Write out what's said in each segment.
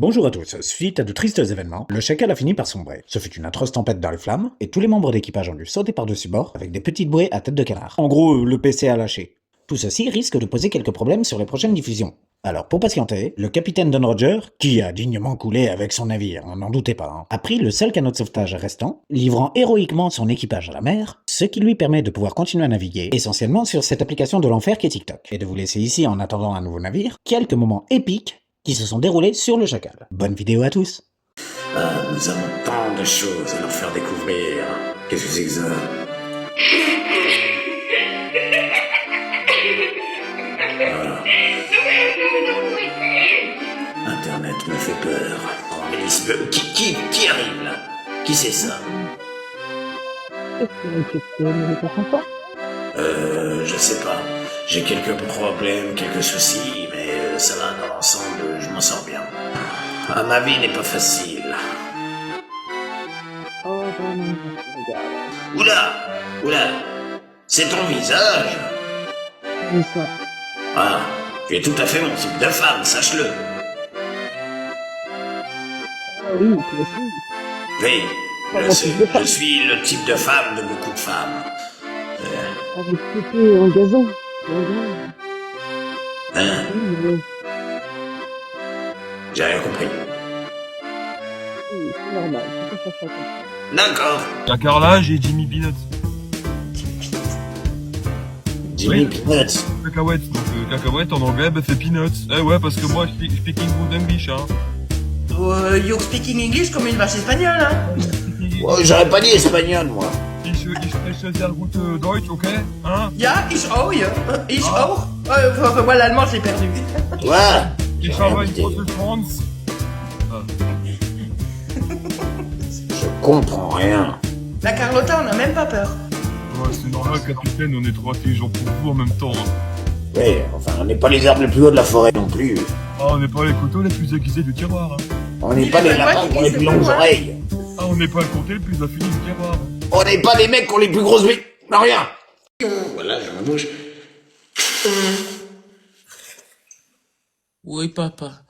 Bonjour à tous, suite à de tristes événements, le chacal a fini par sombrer. Ce fut une atroce tempête dans les flammes, et tous les membres d'équipage ont dû sauter par-dessus bord avec des petites bouées à tête de canard. En gros, le PC a lâché. Tout ceci risque de poser quelques problèmes sur les prochaines diffusions. Alors pour patienter, le capitaine Don Roger, qui a dignement coulé avec son navire, n'en doutez pas, a pris le seul canot de sauvetage restant, livrant héroïquement son équipage à la mer, ce qui lui permet de pouvoir continuer à naviguer, essentiellement sur cette application de l'enfer qui est TikTok, et de vous laisser ici en attendant un nouveau navire, quelques moments épiques qui se sont déroulés sur le chacal. Bonne vidéo à tous. Ah, nous avons tant de choses à leur faire découvrir. Qu'est-ce que c'est que ça? Internet me fait peur. Oh, mais qui arrive là? Qui c'est ça? Je sais pas. J'ai quelques problèmes, quelques soucis, mais ça va dans l'ensemble, je m'en sors bien. Ah, ma vie n'est pas facile. Oula, c'est ton visage? C'est ça. Ah, tu es tout à fait mon type de femme, sache-le. Ah oui, toi aussi. Oui, Pas je mon sais, type de femme. je suis le type de femme de beaucoup de femmes. Avec pépé en gazon. Hein? J'ai rien compris. Oui, c'est normal, c'est pas ça. D'accord. Il y a Carrelage et Jimmy Peanuts. Jimmy Oui. Peanuts. Cacahuètes. Donc cacahuètes en anglais, bah, c'est Peanuts. Eh ouais, parce que moi, speaking good English, hein. You're speaking English comme une vache espagnole, hein? Oh, j'aurais pas dit espagnol, moi. Ich spreche sehr gut Deutsch, ok? Hein? Ja, ich auch, ja. Ich auch. Moi, l'allemand, je l'ai perdu. Ouais. Ich habe une große France. Je comprends rien. La Carlotta, on n'a même pas peur. Ouais, c'est normal, capitaine, on est trop intelligent pour vous en même temps. Hein. Oui, enfin, on n'est pas les arbres les plus hauts de la forêt non plus. Ah, on n'est pas les couteaux les plus aiguisés du tiroir, hein. On n'est pas les lapins qui ont les plus longues oreilles. Ah, on n'est pas le comté le plus affini du tiroir. On n'est pas les mecs qui ont les plus grosses baies. Non, rien. Voilà, je me bouge. Oui, papa.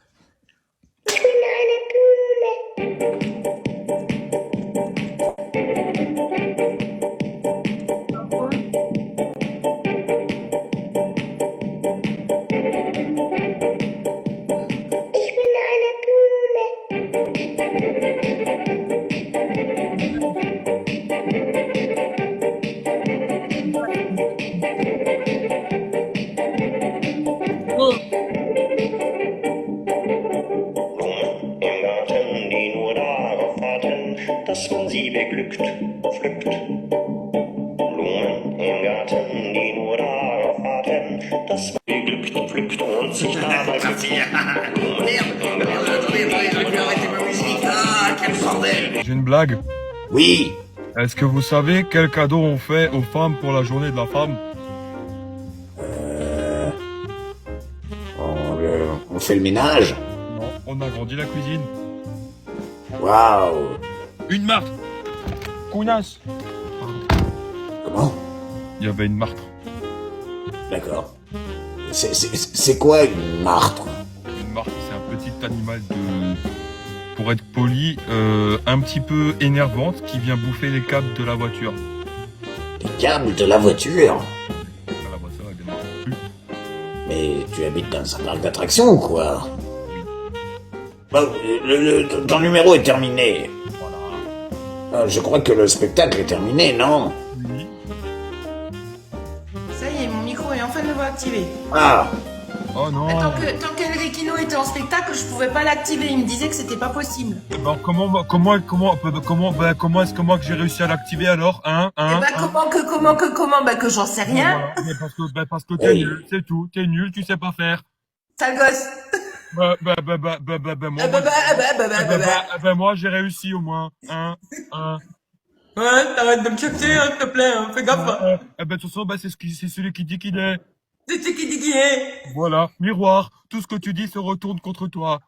Im Garten die nur darauf warten, dass man sie beglückt, pflückt. Blumen im Garten, die nur darauf warten, dass man beglückt, pflückt und sich dabei J'ai une blague. Oui. Est-ce que vous savez quel cadeau on fait aux femmes pour la journée de la femme? On fait le ménage. Non, on agrandit la cuisine. Waouh. Une martre. Couillasse. Comment? Il y avait une martre. D'accord. C'est quoi une martre? Une martre, c'est un petit animal de... Pour être poli, un petit peu énervante qui vient bouffer les câbles de la voiture. Les câbles de la voiture? La voiture, elle démarre plus. Mais tu habites dans un parc d'attractions ou quoi? Bon, ton numéro est terminé. Voilà. Je crois que le spectacle est terminé, non? Oui. Ça y est, mon micro est enfin de nouveau activé. Ah. Oh non. Tant qu'Enriquino était en spectacle, je pouvais pas l'activer. Il me disait que c'était pas possible. Ben, comment est-ce que moi que j'ai réussi à l'activer alors, hein? Bah, que j'en sais rien. Voilà. Mais parce que t'es nul, c'est tout. T'es nul, tu sais pas faire. Sale gosse. Moi, Bah. moi j'ai réussi au moins, hein? Ouais, t'arrêtes de me capter, hein, s'il te plaît, hein. Fais gaffe. De toute façon, c'est celui qui dit qu'il est. C'est qui dit qui est. Voilà, miroir, tout ce que tu dis se retourne contre toi.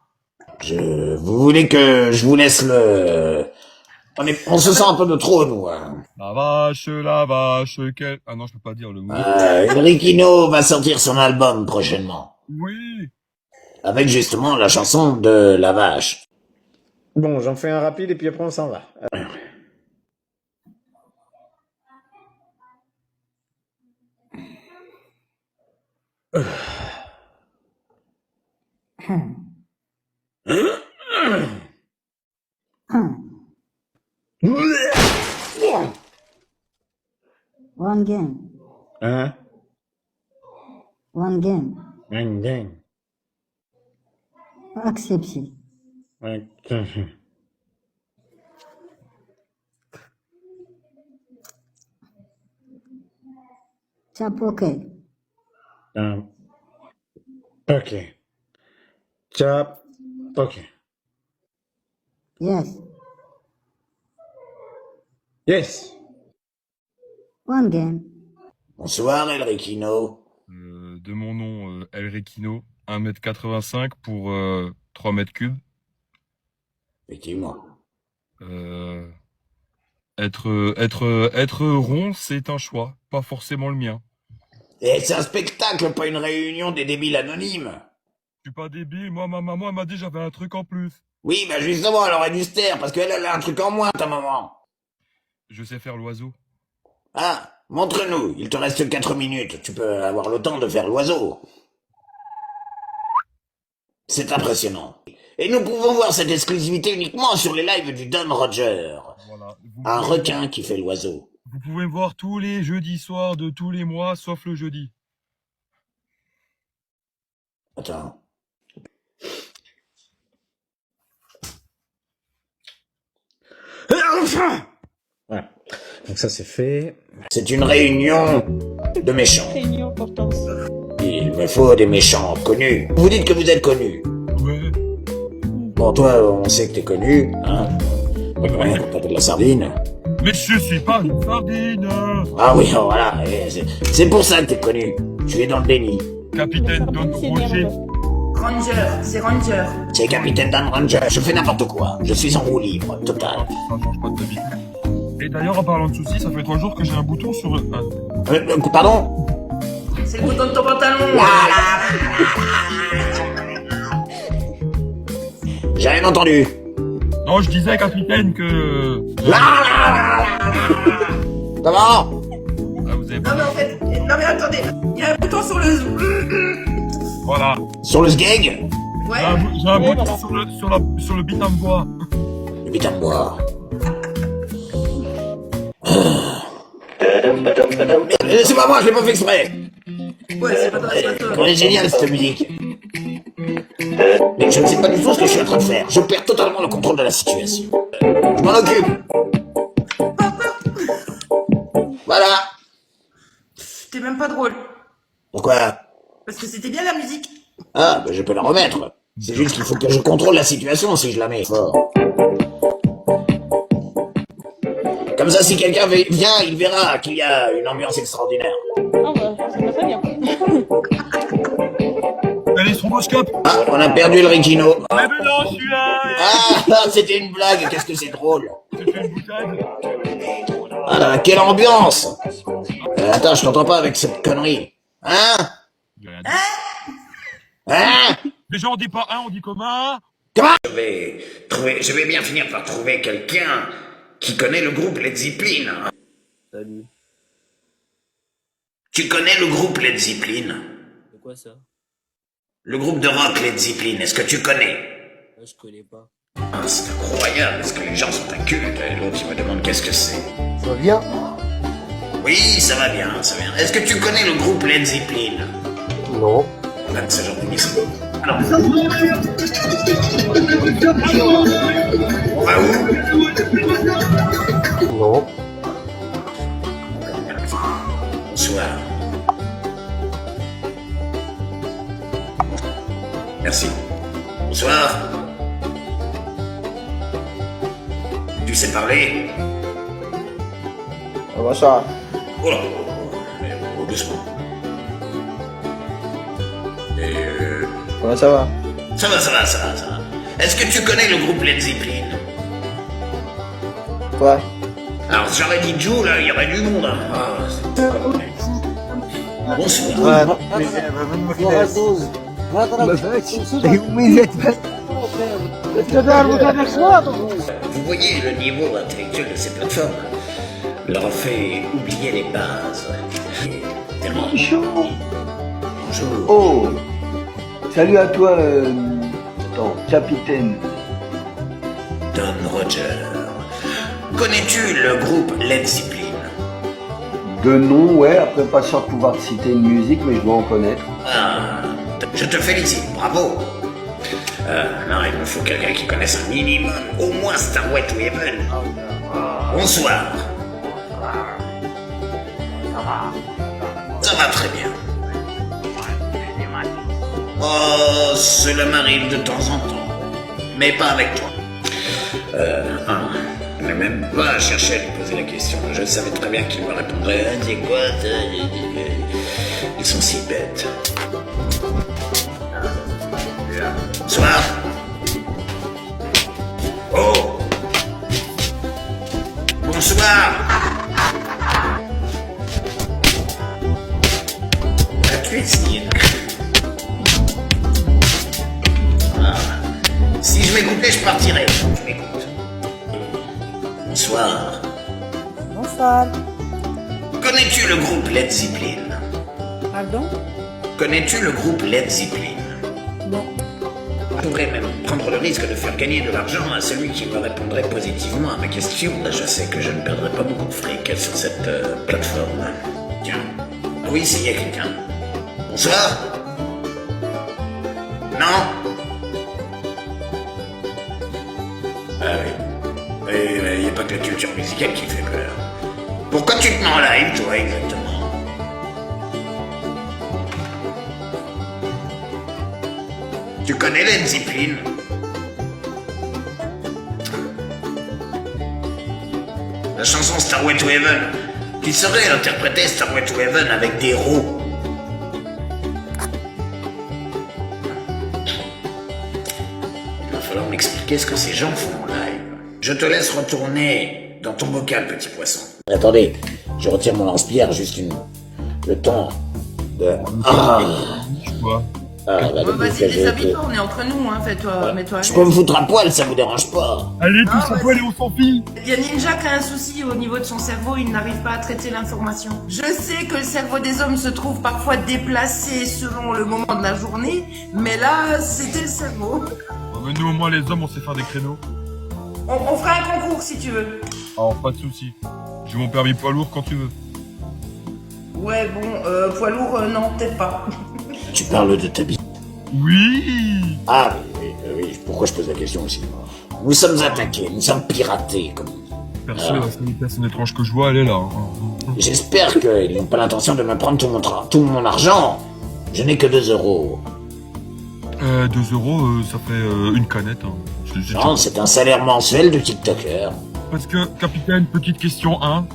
Vous voulez que je vous laisse le... On se sent un peu de trop, nous. Hein. La vache, quelle... Ah non, je peux pas dire le mot. Enriquino va sortir son album prochainement. Oui. avec justement la chanson de la vache. Bon, j'en fais un rapide et puis après on s'en va. One game. Hein? One game. Ding, ding. Accepté. Chapoke. Ok. Chop. Ok. Yes. Yes. One game. Bonsoir, El Requino. De mon nom, El Requino, 1m85 pour 3 mètres cubes. Effectivement. Être rond, c'est un choix, pas forcément le mien. Et c'est un spectacle, pas une réunion des débiles anonymes. Je suis pas débile, moi, ma maman, elle m'a dit j'avais un truc en plus. Oui, bah justement, elle aurait dû se taire, parce qu'elle a un truc en moins, ta maman. Je sais faire l'oiseau. Ah, montre-nous, il te reste 4 minutes, tu peux avoir le temps de faire l'oiseau. C'est impressionnant. Et nous pouvons voir cette exclusivité uniquement sur les lives du Don Roger. Voilà. Un requin qui fait l'oiseau. Vous pouvez me voir tous les jeudis soirs de tous les mois, sauf le jeudi. Attends. Voilà. Donc ça c'est fait. C'est une réunion de méchants. Réunion importance. Il me faut des méchants connus. Vous dites que vous êtes connus. Ouais. Bon, toi, on sait que t'es connu, hein. Ouais, pour taper de la sardine. Mais je suis pas une sardine. Ah oui, oh, voilà. C'est pour ça que t'es connu. Tu es dans le déni. Capitaine Don Roger. Ranger, c'est Ranger. C'est Capitaine Dan Ranger. Je fais n'importe quoi. Je suis en roue libre, total. Ça change pas de ta vie. Et d'ailleurs, en parlant de soucis, ça fait 3 jours que j'ai un bouton sur le... Pardon? C'est le bouton de ton pantalon. J'ai rien entendu. Non, je disais, capitaine, que... Ça va? Ah, vous avez Non pas... mais en fait, non mais attendez, il y a un bouton sur le... Voilà. Sur le sgeg? Ouais. J'ai un bouton voilà. sur le bit en bois. Le putain de bois. Mais c'est pas moi, je l'ai pas fait exprès. Ouais, c'est pas toi, c'est pas toi. Elle est géniale cette musique. Mais je ne sais pas du tout ce que je suis en train de faire. Je perds totalement le contrôle de la situation. Je m'en occupe. Voilà. C'était même pas drôle. Pourquoi? Parce que c'était bien la musique. Ah, bah je peux la remettre. C'est juste qu'il faut que je contrôle la situation si je la mets fort. Comme ça, si quelqu'un vient, il verra qu'il y a une ambiance extraordinaire. Ah bah, ça va très bien. Allez, stroboscope. Ah, on a perdu le Requino. Mais non, je suis là. Ah, c'était une blague, qu'est-ce que c'est drôle. C'était une boutade. Ah là, quelle ambiance. Attends, je t'entends pas avec cette connerie. Hein? J'ai rien dit. Hein? Déjà, on dit pas un, on dit comment? Comment? Je vais bien finir par trouver quelqu'un qui connaît le groupe Led Zeppelin. Salut. Tu connais le groupe Led Zeppelin? C'est quoi ça? Le groupe de rock Led Zeppelin, est-ce que tu connais? Je connais pas. Ah, c'est incroyable, est-ce que les gens sont incultes? Et l'autre, il me demande qu'est-ce que c'est. Ça va bien? Oui, ça va bien, ça va bien. Est-ce que tu connais le groupe Led Zeppelin? Non. Là, ce genre d'émission. Alors, on va où? Non. Bonsoir. Merci. Bonsoir. Tu sais parler? Bonsoir. Oh là, doucement. Et Comment ça va? ça va. Est-ce que tu connais le groupe Led Zeppelin? Ouais. Alors, si j'aurais dit Joe, là, il y aurait du monde. Hein. Ah, bonsoir. Ouais. Vous voyez, le niveau intellectuel de ces plateformes leur fait oublier les bases. Tellement. Bonjour. Oh, salut à toi, capitaine. Don Roger. Connais-tu le groupe Led Zeppelin? De nom, ouais, après pas sûr de pouvoir te citer une musique, mais je dois en connaître. Ah, je te félicite, bravo. Non, il me faut quelqu'un qui connaisse un minimum, au moins Starway to Heaven. Bonsoir. Ça va très bien. Oh, cela m'arrive de temps en temps, mais pas avec toi. Je n'ai même pas cherché à lui poser la question. Je savais très bien qu'il me répondrait. Ah, c'est quoi ça? Ils sont si bêtes. Bonsoir. Oh. Bonsoir. La cuisine. Ah. Si je m'écoutais, je partirais. Je m'écoute. Bonsoir. Bonsoir. Connais-tu le groupe Led Zeppelin? Pardon? Connais-tu le groupe Led Zeppelin? Non. Je pourrais même prendre le risque de faire gagner de l'argent à celui qui me répondrait positivement à ma question. Je sais que je ne perdrai pas beaucoup de fric sur cette plateforme. Tiens. Oui, s'il y a quelqu'un. Bonsoir. Non? Ah oui. Il n'y a pas que la culture musicale qui fait peur. Pourquoi tu te mets en live, toi, exactement? Tu connais Led Zeppelin? La chanson Starway to Heaven. Qui saurait interpréter Starway to Heaven avec des roues? Il va falloir m'expliquer ce que ces gens font en live. Je te laisse retourner dans ton bocal, petit poisson. Attendez, je retire mon lance-pierre, juste le temps de... Vas-y, déshabille-toi, on est entre nous, hein, fais-toi, mets-toi à Je l'aise. peux me foutre à poil, ça vous dérange pas? Allez, Ah, tous à poil et on s'en file. Il y a Ninja qui a un souci au niveau de son cerveau, il n'arrive pas à traiter l'information. Je sais que le cerveau des hommes se trouve parfois déplacé selon le moment de la journée, mais là, c'était le cerveau. Mais nous, au moins, les hommes, on sait faire des créneaux. On fera un concours si tu veux. Alors, pas de soucis. J'ai mon permis poids lourd quand tu veux. Ouais, bon, poids lourd, non, peut-être pas. Tu parles de ta bite. Oui. Ah oui, pourquoi je pose la question aussi? Nous sommes attaqués, nous sommes piratés, comme on dit. Perso, la seule personne étrange que je vois, elle est là. J'espère qu'ils n'ont pas l'intention de me prendre tout mon argent. Je n'ai que 2 euros. 2 euros, ça fait une canette. Hein. Non, c'est un salaire mensuel de TikToker. Parce que, capitaine, petite question 1.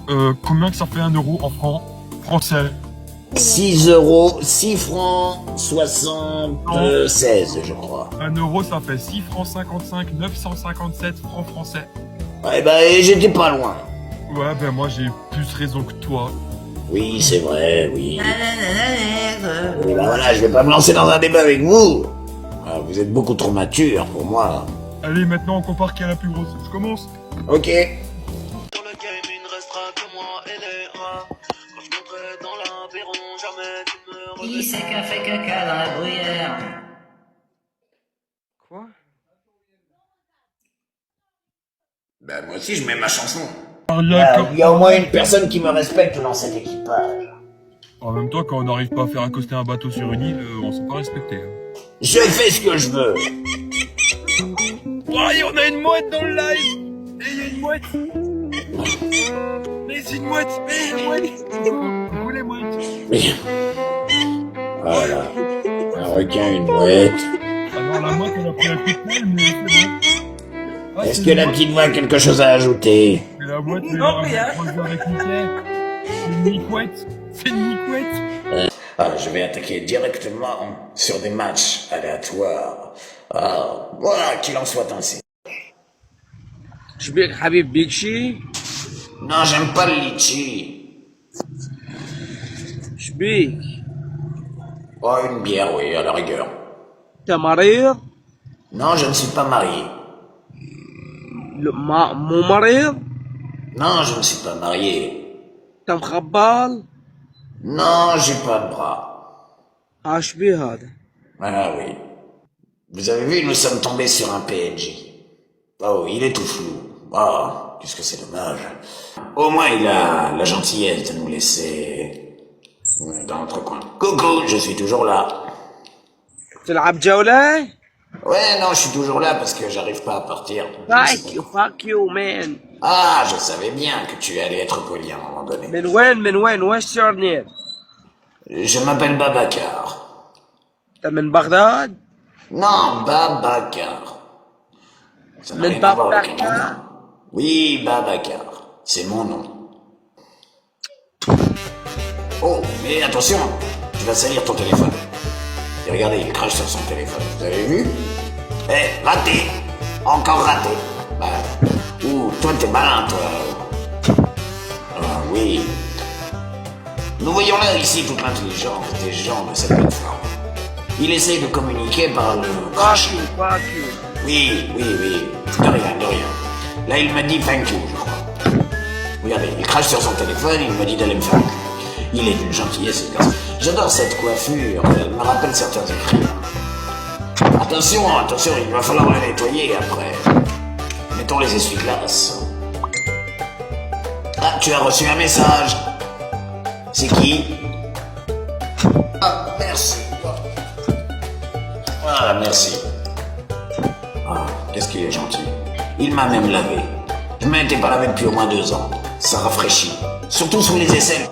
Combien que ça fait 1 euro en francs français? 6 euros, 6 francs 76, je crois. 1 euro, ça fait 6 francs 55, 957 francs français. Ouais, bah, j'étais pas loin. Ouais, ben moi, j'ai plus raison que toi. Oui, c'est vrai, oui. Oui, bah voilà, je vais pas me lancer dans un débat avec vous. Ah, vous êtes beaucoup trop mature pour moi. Allez, maintenant, on compare qui est la plus grosse. Je commence. Ok. Qui c'est qui a fait caca dans la bruyère? Quoi? Bah, moi aussi, je mets ma chanson. Il Il y a au moins une personne qui me respecte dans cet équipage. En même temps, quand on n'arrive pas à faire accoster un bateau sur une île, on s'est pas respecté. Hein. Je fais ce que je veux. Oh, et on a une mouette dans le live. Et il y a une mouette. Mais c'est une mouette. Mais une mouette. Où les mouettes? Oui. Voilà. Un requin, une mouette. Alors la mouette, elle a pris un coup de pelle, mais c'est bon. Ah, Est-ce que la petite voix a quelque chose à ajouter? Mais la mouette, elle Non, rien. a croisé avec Mickey. C'est une micouette. C'est une micouette. Je vais attaquer directement sur des matchs aléatoires. Voilà, qu'il en soit ainsi. Shbik Habib Bikshi. Non, j'aime pas le litchi. Shbik. Oh, une bière, oui, à la rigueur. t'es marié? Non, je ne suis pas marié. Mon mari? Non, je ne suis pas marié. t'es مخبال؟ Non, j'ai pas de bras. عاش بيه هذا. Ah oui. Vous avez vu, nous sommes tombés sur un PNJ. Oh, il est tout flou. Oh, qu'est-ce que c'est dommage. Au moins, il a la gentillesse de nous laisser dans notre coin. Coucou, je suis toujours là. تلعب جولة؟ Ouais, non, je suis toujours là parce que j'arrive pas à partir. fuck you man. Ah, je savais bien que tu allais être poli à un moment donné. من وين what's your name? Je m'appelle Babacar. t'es من بغداد؟ Non, Babacar. Ça n'a من rien à voir avec Babacar? mon nom. Oui, Babacar. C'est mon nom. Oh, mais attention, tu vas salir ton téléphone. Et regardez, il crache sur son téléphone. Vous avez vu? Eh, raté. Encore raté. Bah, ouh, toi t'es malin, toi. Ah, oui. Nous voyons là ici toute l'intelligence des gens de cette plateforme. Il essaye de communiquer par le crash. fuck you. Oui. De rien. Là, il m'a dit thank you, je crois. Regardez, il crache sur son téléphone, il me dit d'aller me faire un cul. Il est d'une gentillesse, ce garçon. J'adore cette coiffure, elle me rappelle certains écrivains. Attention, il va falloir la nettoyer après. Mettons les essuie-glaces. Ah, tu as reçu un message. C'est qui? Ah, merci. Ah, merci. Ah, qu'est-ce qu'il est gentil. Il m'a même lavé. Je m'étais pas lavé depuis au moins 2 ans. Ça rafraîchit. Surtout sous les aisselles.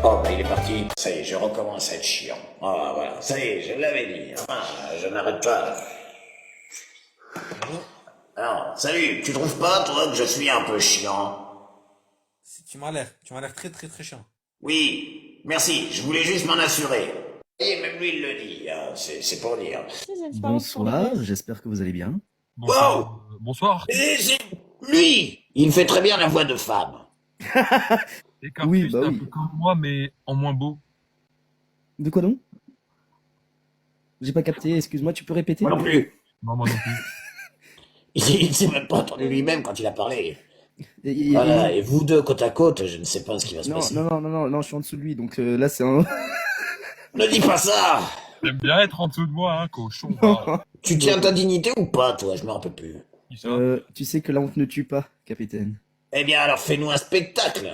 Oh, bah il est parti. Ça y est, je recommence à être chiant. Ah, voilà. Ça y est, je l'avais dit. Ah, je n'arrête pas. Alors, salut. Tu trouves pas, toi, que je suis un peu chiant? Tu m'as l'air très chiant. Oui, merci. Je voulais juste m'en assurer. Et même lui, il le dit. Hein. C'est pour dire. Bonsoir, j'espère que vous allez bien. Wow. Bonsoir. Et c'est lui. Il fait très bien la voix de femme. Et Cartus, c'est un peu comme moi, mais en moins beau. De quoi donc? J'ai pas capté, excuse-moi, tu peux répéter? Moi non plus. Non, moi non plus. Il ne s'est même pas entendu lui-même quand il a parlé. Voilà, et vous deux côte à côte, je ne sais pas ce qui va se passer. Non, je suis en dessous de lui, donc là c'est un... Ne dis pas ça! J'aime bien être en dessous de moi, hein, cochon. Tu tiens ta dignité ou pas, toi? Je me rappelle plus. Tu sais que la honte ne tue pas, capitaine. Eh bien, alors fais-nous un spectacle.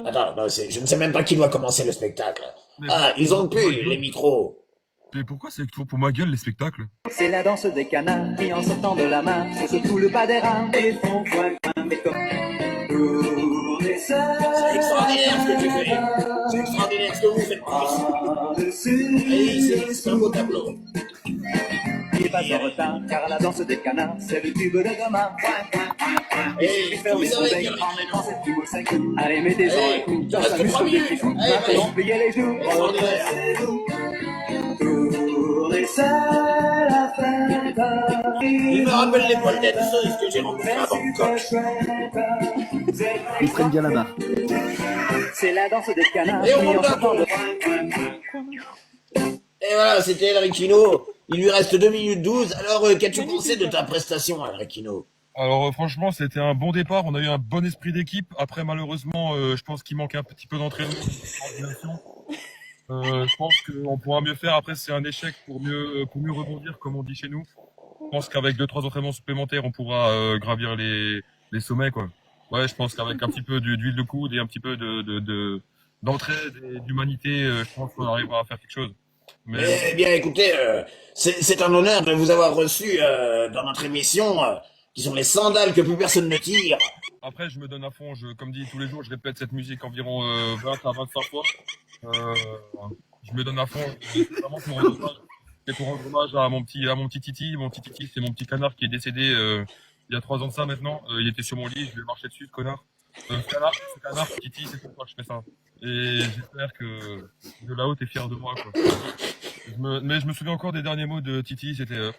Attends, non, je ne sais même pas qui doit commencer le spectacle. Ah, ils ont pu, les micros. Mais pourquoi c'est toujours pour ma gueule, les spectacles? C'est la danse des canards qui, en sortant de la main, se secouent le pas des reins et font coin, mais comme... C'est extraordinaire ce que tu fais. C'est extraordinaire ce que vous faites tous. C'est un beau tableau. Il n'est pas en retard, car la danse des canards, c'est le tube de demain. Et si faire des soleils en mettant cette tube au sec, allez, mettez-en un coup, ça s'amuse comme des petits fous. Maintenant, pliez les joues, redressez-vous. Tour, et c'est la fête. Il me rappelle les Paul danseuses que j'ai rencontrées à Bangkok. Ils prennent bien la barre. C'est la danse des canards Et on qui, monte en d'un sortant coup. de... Et voilà, c'était El Riquino. Il lui reste 2 minutes 12. Alors, qu'as-tu pensé de ta prestation, El Riquino? Alors franchement, c'était un bon départ. On a eu un bon esprit d'équipe. Après, malheureusement, je pense qu'il manque un petit peu d'entraînement. Je pense qu'on pourra mieux faire. Après, c'est un échec pour mieux rebondir, comme on dit chez nous. Je pense qu'avec 2-3 entraînements supplémentaires, on pourra gravir les sommets, quoi. Ouais, je pense qu'avec un petit peu d'huile de coude et un petit peu d'entraide et d'humanité, je pense qu'on arrivera à faire quelque chose. Eh bien, écoutez, c'est un honneur de vous avoir reçu dans notre émission, qui sont les sandales que plus personne ne tire. Après, je me donne à fond. Comme dit tous les jours, je répète cette musique environ 20 à 25 fois. Je me donne à fond. C'est vraiment pour rendre hommage. C'est pour rendre hommage à mon petit Titi. Mon petit Titi, c'est mon petit canard qui est décédé il y a 3 ans de ça maintenant. Il était sur mon lit, je lui ai marché dessus, ce connard. Ce canard, Titi, c'est pourquoi je fais ça. Et j'espère que de là-haut, t'es fier de moi, quoi. Mais je me souviens encore des derniers mots de Titi, c'était...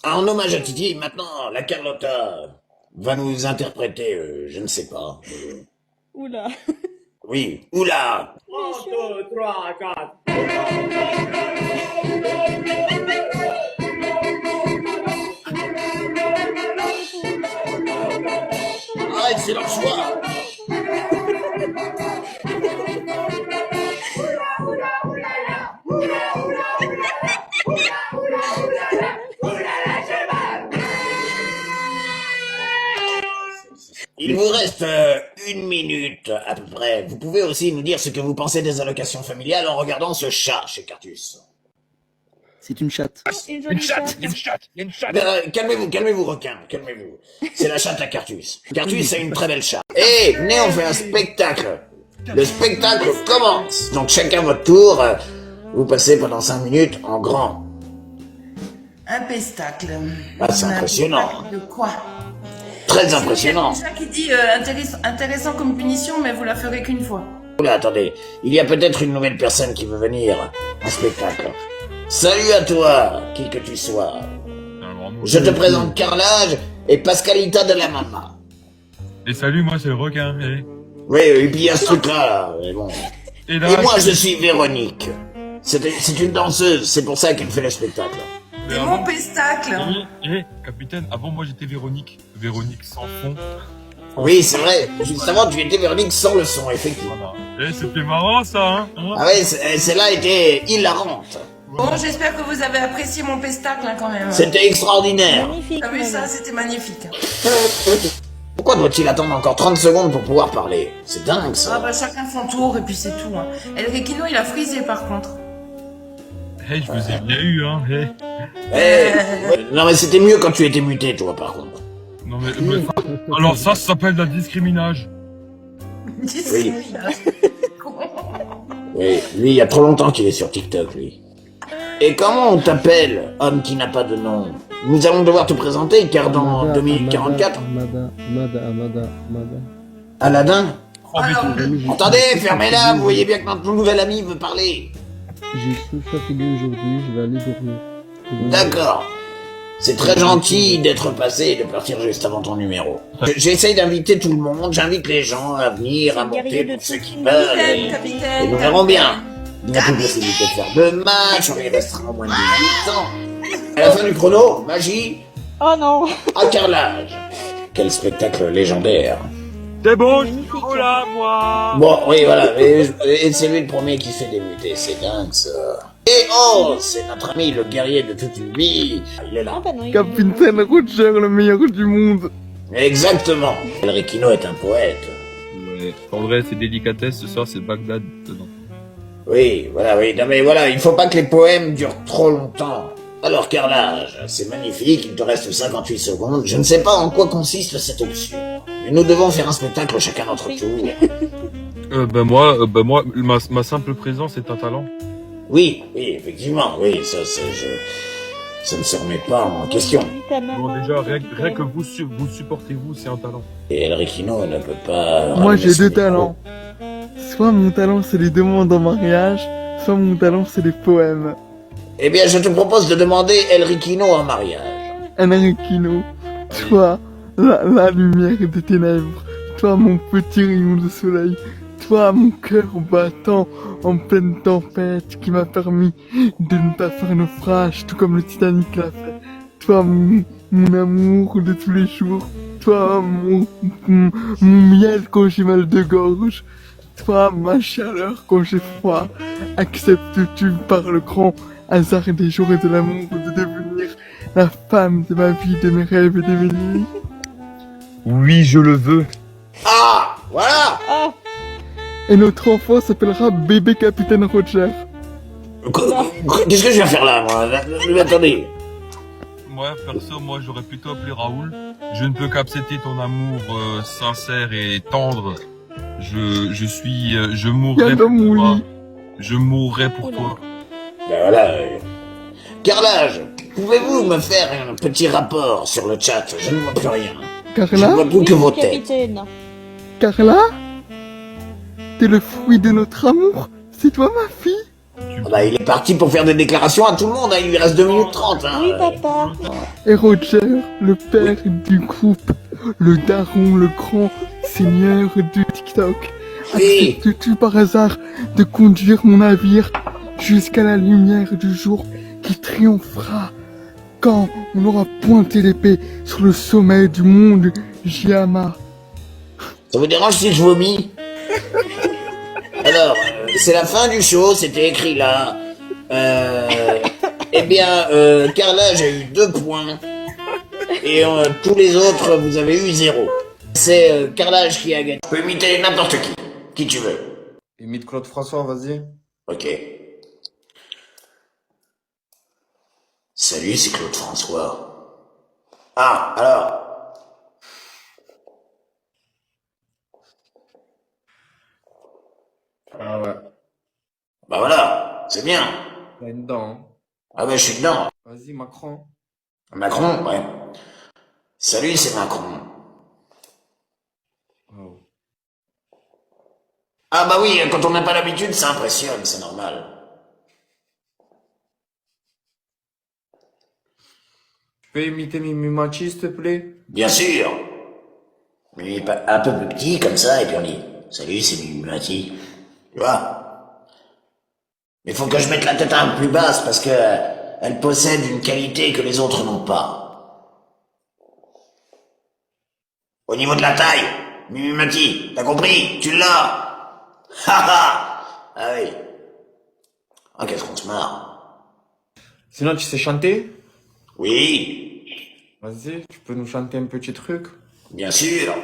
En hommage à Titi, maintenant, la Carlotta va nous interpréter, je ne sais pas. Oula. Oui, oula. 1, 2, 3, 4. c'est leur choix. Il vous reste 1 minute à peu près. Vous pouvez aussi nous dire ce que vous pensez des allocations familiales en regardant ce chat chez Cartus. C'est une chatte. Une chatte, une chatte, une chatte. Calmez-vous, requin, calmez-vous. C'est la chatte à Cartus. Cartus, c'est une très belle chatte. Et venez, on fait un spectacle. Le spectacle commence. Donc chacun votre tour. Vous passez pendant 5 minutes en grand. Un pestacle. Ah, c'est impressionnant. De quoi? Très impressionnant. C'est ça qui dit intéressant comme punition, mais vous la ferez qu'une fois. Oula, attendez. Il y a peut-être une nouvelle personne qui veut venir. Un spectacle. Salut à toi, qui que tu sois. Je te présente Carrelage et Pascalita de la Mama. Et salut, moi c'est le requin. Oui, et puis il y a ce truc-là, mais bon. Et là, Et moi, je suis Véronique. C'est une danseuse, c'est pour ça qu'elle fait le spectacle. C'est mon pestacle. Capitaine, avant moi j'étais Véronique. Véronique sans fond. Oui, c'est vrai. Juste avant, tu étais Véronique sans le son, effectivement. C'était marrant ça, hein. Ah ouais, celle-là était hilarante. Bon, j'espère que vous avez apprécié mon pestacle quand même. C'était extraordinaire. T'as vu ça? C'était magnifique. Pourquoi doit-il attendre encore 30 secondes pour pouvoir parler? C'est dingue, ça. Ah bah chacun son tour et puis c'est tout. Hein. El Requino, il a frisé par contre. Hey, je vous ai bien eu, hein. Non mais c'était mieux quand tu étais muté, toi, par contre. Non mais alors ça s'appelle de la discriminage. Oui. Oui, lui, il y a trop longtemps qu'il est sur TikTok, lui. Et comment on t'appelle, homme qui n'a pas de nom? Nous allons devoir te présenter, car dans 2044... Aladdin? Attendez, fermez-la, vous voyez bien que notre nouvel ami veut parler. J'ai tout fatigué aujourd'hui, je vais aller dormir. D'accord. C'est très gentil d'être passé et de partir juste avant ton numéro. J'essaye d'inviter tout le monde, j'invite les gens à venir, à monter pour ceux qui peuvent, et nous verrons bien. Il n'y a plus de possibilité de faire de match, on y restera au moins de 18 ans. À la fin du chrono, magie. Oh non. À carrelage. Quel spectacle légendaire. C'est bon, je suis là, moi. Bon, oui, voilà, et c'est lui le premier qui fait débuter, c'est dingue ça. Et oh, c'est notre ami, le guerrier de toute une vie. Il est là. Capitaine Roger, le meilleur du monde. Exactement. El Requino est un poète. Ouais, en vrai, c'est délicatesse, ce soir, c'est Bagdad dedans. Oui, voilà, oui. Non mais voilà, il faut pas que les poèmes durent trop longtemps. Alors, Carrelage, c'est magnifique, il te reste 58 secondes. Je ne sais pas en quoi consiste cette option. Mais nous devons faire un spectacle chacun à notre tour. Moi, ma simple présence est un talent. Oui, effectivement, oui, ça ne se remet pas en question. Bon, déjà, rien que vous supportez-vous, c'est un talent. Et El Requino ne peut pas... Moi j'ai deux talents. Soit mon talent c'est les demandes en mariage, soit mon talent c'est les poèmes. Eh bien, je te propose de demander El Requino en mariage. El Requino, toi, la lumière des ténèbres, toi mon petit rayon de soleil, toi mon cœur battant en pleine tempête qui m'a permis de ne pas faire naufrage tout comme le Titanic l'a fait. Toi mon amour de tous les jours, toi mon miel quand j'ai mal de gorge, toi ma chaleur quand j'ai froid. Acceptes-tu par le grand hasard des jours et de l'amour de devenir la femme de ma vie, de mes rêves et de mes nuits? Oui, je le veux. Ah, voilà. Et notre enfant s'appellera bébé Capitaine Roger. Qu'est-ce que je viens faire là, moi? Attendez. Moi, perso, j'aurais plutôt appelé Raoul. Je ne peux qu'accepter ton amour sincère et tendre. Je mourrai pour toi. Je mourrai pour toi. Ben voilà. Carrelage, pouvez-vous me faire un petit rapport sur le chat? Je ne vois plus rien. Carla? Je ne vois plus que vos têtes. Carla? T'es le fruit de notre amour? C'est toi ma fille? Ah bah, il est parti pour faire des déclarations à tout le monde, hein. Il lui reste 2 minutes 30. Hein. Oui, papa. Et Roger, le père du groupe, le daron, le grand seigneur du TikTok. Oui. Acceptes-tu par hasard de conduire mon navire jusqu'à la lumière du jour qui triomphera quand on aura pointé l'épée sur le sommet du monde Giama? Ça vous dérange si je vomis? Alors, c'est la fin du show, c'était écrit là. Eh bien, Carrelage a eu 2 points. Et tous les autres, vous avez eu 0. C'est Carrelage qui a gagné. Tu peux imiter n'importe qui tu veux. Imite Claude François, vas-y. Ok. Salut, c'est Claude François. Ah, alors. Ah ouais. Bah voilà, c'est bien. T'as une dent. Ah bah je suis dedans. Vas-y, Macron. Macron, ouais. Salut, c'est Macron. Oh. Ah bah oui, quand on n'a pas l'habitude, ça impressionne, c'est normal. Tu peux imiter Mimi Mati, s'il te plaît? Bien sûr. Mais un peu plus petit, comme ça, et puis on dit « Salut, c'est Mimimati ». Tu vois? Mais faut que je mette la tête un peu plus basse, parce que elle possède une qualité que les autres n'ont pas. Au niveau de la taille, Mimimati, t'as compris? Tu l'as? Ah oui. Ah, qu'est-ce qu'on se marre. Sinon, tu sais chanter? Oui. Vas-y, tu peux nous chanter un petit truc? Bien sûr.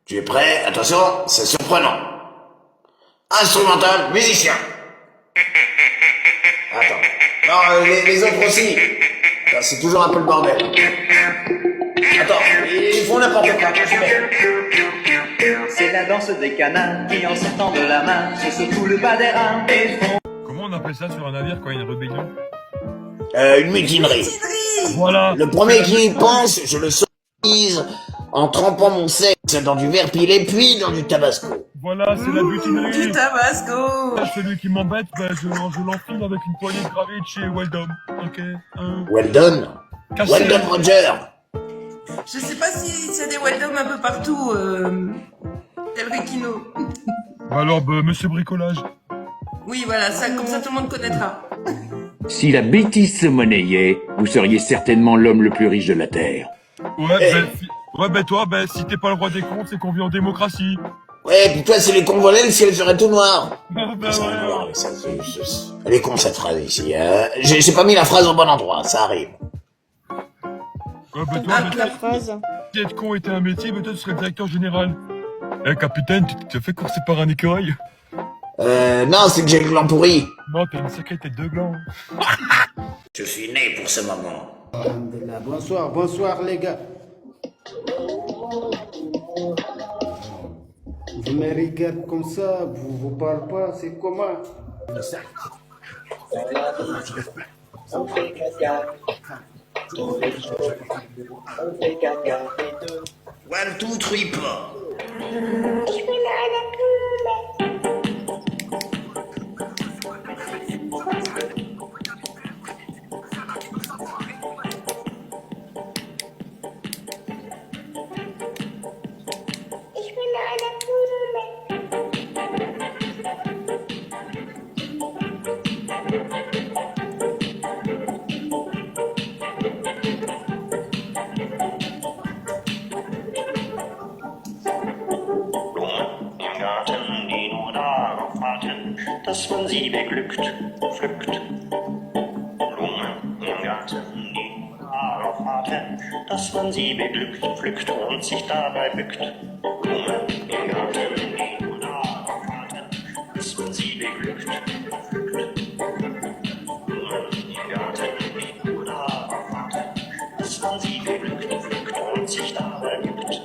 Tu es prêt? Attention, c'est surprenant. Instrumental, musicien. Attends. Non, les autres aussi. Attends, c'est toujours un peu le bordel. Attends, ils font n'importe quoi. C'est la danse des canards qui, en sortant de la main, se secouent le bas des reins et font... Comment on appelle ça sur un navire quand il y a une rébellion? Une mutinerie. Voilà. Le premier qui y pense, je le sorise en trempant mon sexe dans du verre pilé puis dans du tabasco. Voilà, c'est la butinerie. Du tabasco. Celui qui m'embête, ben, je l'enfile avec une poignée de gravée de chez Weldon. Ok. Weldon. Cassé. Weldon Roger. Je sais pas s'il y a des Weldom un peu partout, El Requino. Alors, bah, monsieur Bricolage. Oui, voilà, ça, comme ça tout le monde connaîtra. Si la bêtise se monnayait, vous seriez certainement l'homme le plus riche de la Terre. Ouais, ben toi, si t'es pas le roi des cons, c'est qu'on vit en démocratie. Ouais, puis toi, si les cons volaient, le ciel serait tout noir. Ça n'a rien à voir avec ça. Elle est con, cette phrase ici. J'ai pas mis la phrase au bon endroit, ça arrive. Ouais, ben toi, La phrase. si être con était un métier, ben toi, tu serais le directeur général. Eh, capitaine, tu as fait courser par un écureuil? Non, c'est que j'ai le gland pourri. Non, t'as une sacrée tête de gland. Je suis né pour ce moment. Bonsoir, bonsoir les gars. Vous me regardez comme ça, vous parlez pas, c'est comment? On fait caca. On fait caca et deux. 1, 2, 3, pas. Ich bin eine Blume. Ich bin eine Blume. Im Garten, die nur darauf warten, dass man sie beglückt, pflückt. Blumen im Garten, die nur darauf warten, dass man sie beglückt, pflückt und sich dabei bückt. Blumen im Garten, die nur darauf warten, dass man sie beglückt, pflückt. Blumen im Garten, die nur darauf warten, dass man sie beglückt, pflückt und sich dabei bückt.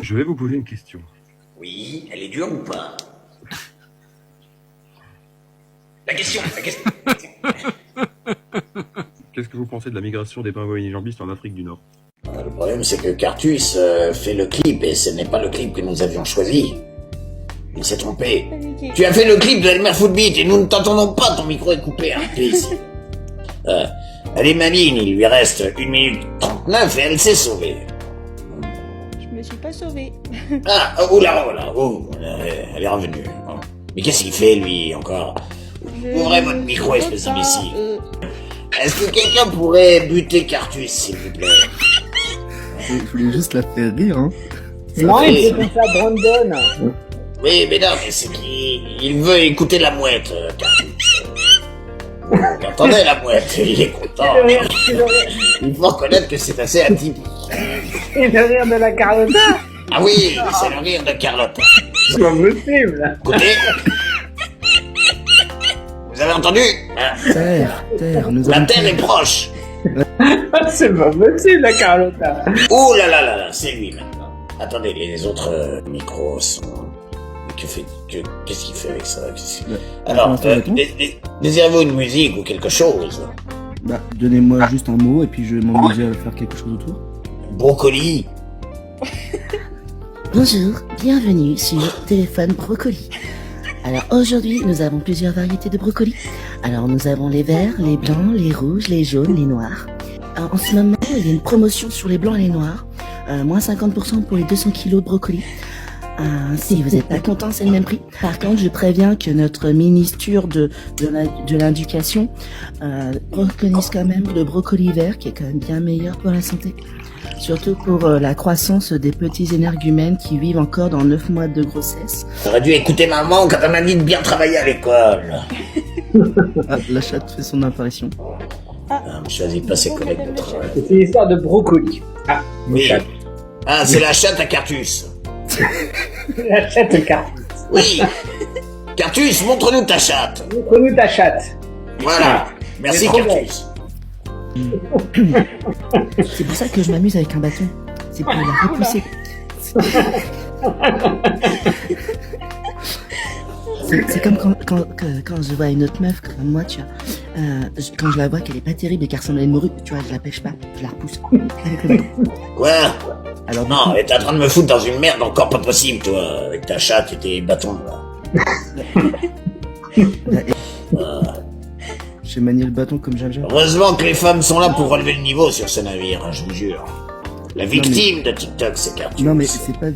Je vais vous poser une question. Oui, elle est dure ou pas? La question. Qu'est-ce que vous pensez de la migration des pingouins unijambistes en Afrique du Nord? Le problème, c'est que Cartus fait le clip, et ce n'est pas le clip que nous avions choisi. Il s'est trompé. Tu as fait le clip de Elmer Footbeat, et nous ne t'entendons pas, ton micro est coupé, arrêtez ici. Elle est maligne, il lui reste 1 minute 39, et elle s'est sauvée. me suis pas sauvée. Ah, oh là, oh là, oh, elle est revenue. Oh. Mais qu'est-ce qu'il fait, lui, encore? Ouvrez votre micro, espèce d'imbécile. Est-ce que quelqu'un pourrait buter Cartus, s'il vous plaît? Je voulais juste la faire rire, hein. Non, fait- c'est comme ça, Brandon. Oui, mais non, mais c'est qu'il veut écouter la mouette, Cartus. Attendez, la mouette, il est content. C'est le rire, c'est le rire. Il faut reconnaître que c'est assez atypique. C'est le rire de la Carlotta. Ah oui, c'est le rire de Carlotta. C'est pas possible. Écoutez, vous avez entendu hein? Terre, nous La avons... Terre est proche. C'est pas possible, la Carlotta. Oh là là là là, c'est lui maintenant. Attendez, les autres micros sont... Qu'est-ce qu'il fait avec ça? Alors, désirez-vous une musique ou quelque chose? Bah, donnez-moi juste un mot et puis je vais m'engager à faire quelque chose autour. Brocoli. Bonjour, bienvenue sur Téléphone Brocoli. Alors aujourd'hui, nous avons plusieurs variétés de brocolis. Alors nous avons les verts, les blancs, les rouges, les jaunes, les noirs. Alors, en ce moment, il y a une promotion sur les blancs et les noirs. Moins 50% pour les 200 kilos de brocolis. Si vous n'êtes pas content, c'est le même prix. Par contre, je préviens que notre ministre de l'éducation préconise quand même le brocoli vert, qui est quand même bien meilleur pour la santé. Surtout pour la croissance des petits énergumènes qui vivent encore dans 9 mois de grossesse. T'aurais dû écouter maman quand elle m'a dit de bien travailler à l'école. Ah, la chatte fait son apparition. Choisis pas ses collègues de travail. C'est une histoire de brocoli. Ah, Oui. Ah, c'est la chatte à Cartus. la chatte de Cartus. Oui. Cartus, montre-nous ta chatte. Montre-nous ta chatte. Voilà. Merci, C'est trop Cartus. C'est pour ça que je m'amuse avec un bâton. C'est pour la repousser. C'est comme quand je vois une autre meuf comme moi, tu vois. Quand je la vois qu'elle est pas terrible et qu'elle ressemble à une morue, tu vois, je la pêche pas, je la repousse. Avec le bâton. Quoi? Alors, Non, mais t'es en train de me foutre dans une merde encore pas possible, toi, avec ta chatte et tes bâtons, là. Je vais manier le bâton comme Jab Jab. Heureusement que les femmes sont là pour relever le niveau sur ce navire, hein, je vous jure. La victime de TikTok, c'est Cartus. Non mais c'est pas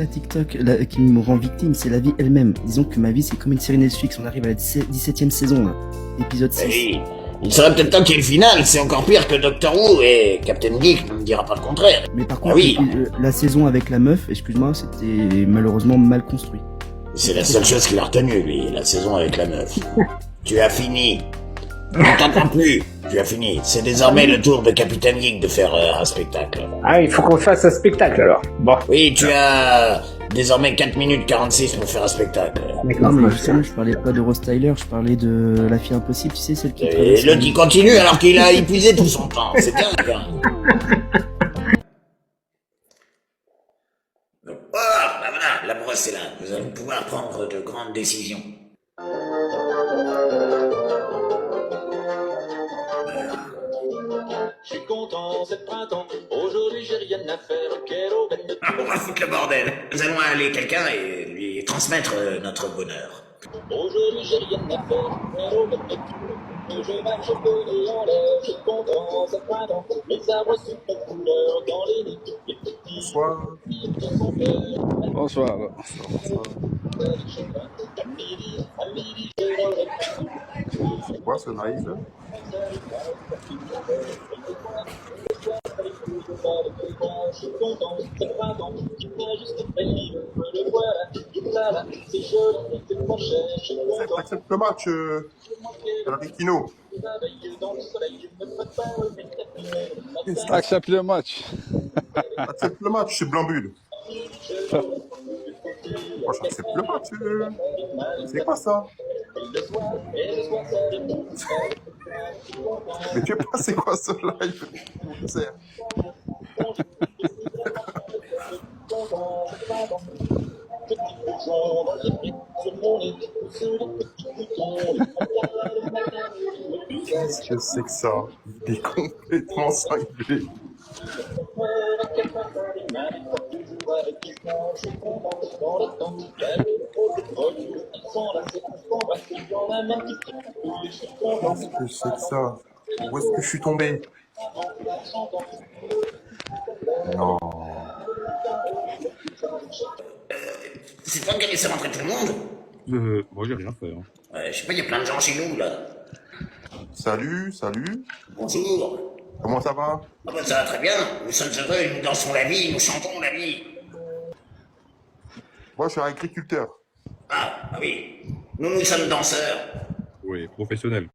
TikTok qui me rend victime, c'est la vie elle-même. Disons que ma vie c'est comme une série Netflix, on arrive à la 17ème saison là, épisode 6. Oui. Il serait peut-être temps qu'il y ait le final, c'est encore pire que Doctor Who et Captain Geek ne me dira pas le contraire. Mais par contre, Ah oui. la saison avec la meuf, excuse-moi, c'était malheureusement mal construit. C'est la seule chose qu'il a retenue, lui, la saison avec la meuf. Tu as fini. On t'entend plus. Tu as fini. C'est désormais le tour de Captain Geek de faire un spectacle. Ah, il faut qu'on fasse un spectacle alors. Bon. Oui, tu as désormais 4 minutes 46 pour faire un spectacle. Non mais justement, je parlais pas de Rose Tyler, je parlais de La Fille Impossible, tu sais, celle qui... Et l'autre qui continue alors qu'il a épuisé tout son temps. C'est dingue. Hein. Donc, oh, bah voilà, la brosse est là. Nous allons pouvoir prendre de grandes décisions. Je suis content, c'est printemps. Aujourd'hui, j'ai rien à faire. Quelle aubaine de On va foutre le bordel. Nous allons aller quelqu'un et lui transmettre notre bonheur. Aujourd'hui, j'ai rien à faire. Quelle aubaine de je marche bonnet en l'air. Je suis content, c'est printemps. Les arbres sont de couleur dans les nids. Les petits Bonsoir. C'est quoi ce naïf là? Je suis content, c'est printemps. Il m'a juste fait vivre. Le voilà, c'est joli, c'est pas cher. Je suis content. Accepte le match, Rikino. Accepte le match. Accepte le match, c'est Blanc-Bulle. Moi, j'accepte le match. C'est quoi ça? Mais tu sais pas c'est quoi ce live? C'est... Qu'est-ce que c'est que ça? Il est complètement cinglé. Qu'est-ce que c'est que ça? Où est-ce que je suis tombé? Non. C'est toi qui as laissé rentrer tout le monde? Moi, j'ai rien fait. Hein. Ouais, je sais pas, il y a plein de gens chez nous, là. Salut, salut. Bonjour. Comment ça va? Ah bah ça va très bien, nous sommes heureux, nous dansons la vie, nous chantons la vie. Moi, je suis un agriculteur. Ah oui, nous sommes danseurs. Oui, professionnel.